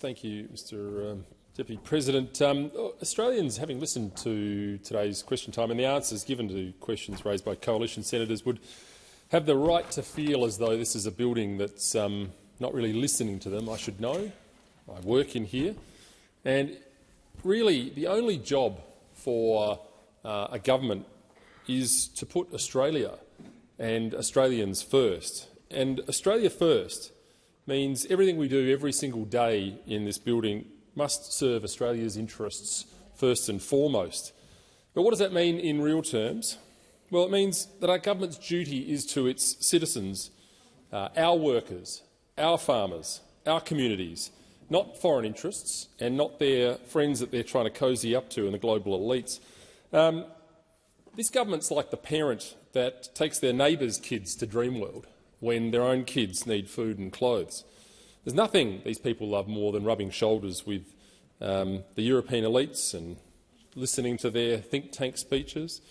Thank you, Mr Deputy President. Australians, having listened to today's question time and the answers given to questions raised by coalition senators, would have the right to feel as though this is a building that's not really listening to them. I should know. I work in here. And really, the only job for a government is to put Australia and Australians first. And Australia first means everything we do every single day in this building must serve Australia's interests first and foremost. But what does that mean in real terms? Well, it means that our government's duty is to its citizens, our workers, our farmers, our communities, not foreign interests and not their friends that they're trying to cosy up to in the global elites. This government's like the parent that takes their neighbours' kids to Dreamworld when their own kids need food and clothes. There's nothing these people love more than rubbing shoulders with the European elites and listening to their think tank speeches.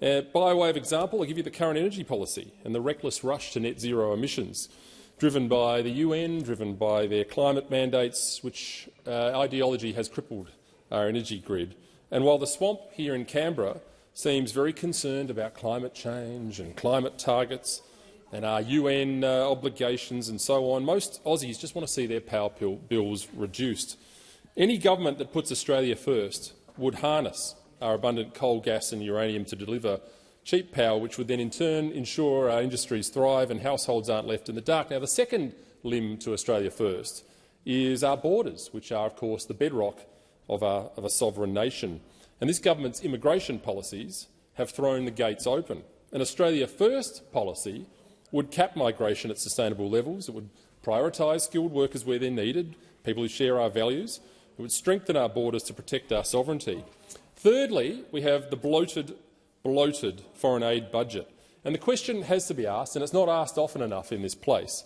By way of example, I'll give you the current energy policy and the reckless rush to net zero emissions, driven by the UN, driven by their climate mandates, which ideology has crippled our energy grid. And while the swamp here in Canberra seems very concerned about climate change and climate targets and our UN obligations and so on, most Aussies just want to see their power bills reduced. Any government that puts Australia first would harness our abundant coal, gas and uranium to deliver cheap power, which would then in turn ensure our industries thrive and households aren't left in the dark. Now, the second limb to Australia first is our borders, which are, of course, the bedrock of a sovereign nation. And this government's immigration policies have thrown the gates open. An Australia First policy would cap migration at sustainable levels. It would prioritise skilled workers where they're needed, people who share our values. It would strengthen our borders to protect our sovereignty. Thirdly, we have the bloated foreign aid budget. And the question has to be asked, and it's not asked often enough in this place,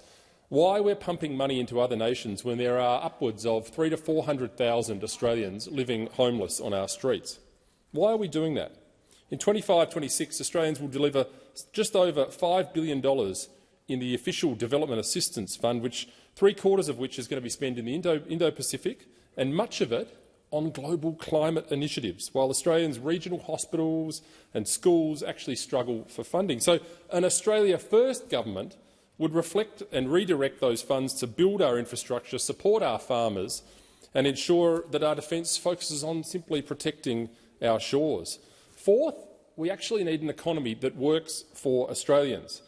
why we're pumping money into other nations when there are upwards of 300,000 to 400,000 Australians living homeless on our streets. Why are we doing that? In 25-26, Australians will deliver just over $5 billion in the official Development Assistance Fund, which three-quarters of which is going to be spent in the Indo-Pacific, and much of it on global climate initiatives, while Australians' regional hospitals and schools actually struggle for funding. So an Australia First government would reflect and redirect those funds to build our infrastructure, support our farmers and ensure that our defence focuses on simply protecting our shores. Fourth, we actually need an economy that works for Australians.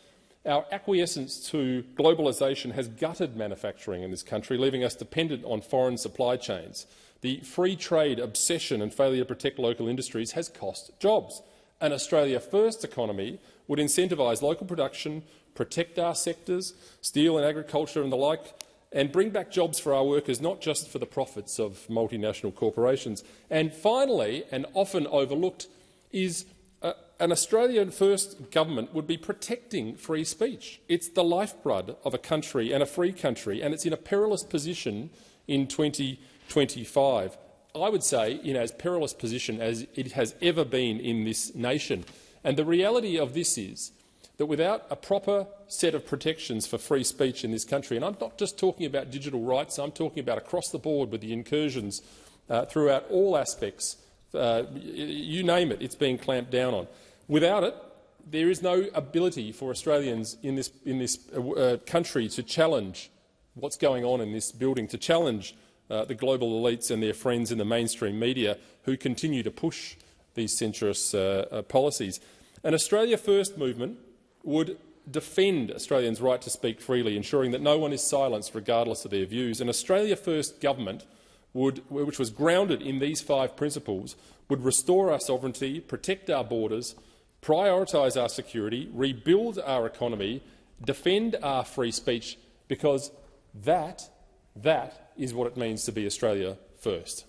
Our acquiescence to globalisation has gutted manufacturing in this country, leaving us dependent on foreign supply chains. The free trade obsession and failure to protect local industries has cost jobs. An Australia First economy would incentivise local production, protect our sectors, steel and agriculture and the like, and bring back jobs for our workers, not just for the profits of multinational corporations. And finally, and often overlooked, is an Australian First government would be protecting free speech. It's the lifeblood of a country and a free country, and it's in a perilous position in 2025. I would say in as perilous position as it has ever been in this nation. And the reality of this is that without a proper set of protections for free speech in this country, and I'm not just talking about digital rights, I'm talking about across the board with the incursions throughout all aspects, you name it, it's being clamped down on. Without it, there is no ability for Australians in this country to challenge what's going on in this building, to challenge the global elites and their friends in the mainstream media who continue to push these censorious policies. An Australia First movement would defend Australians' right to speak freely, ensuring that no one is silenced regardless of their views. An Australia First government, which was grounded in these 5 principles, would restore our sovereignty, protect our borders, prioritise our security, rebuild our economy, defend our free speech, because that is what it means to be Australia First.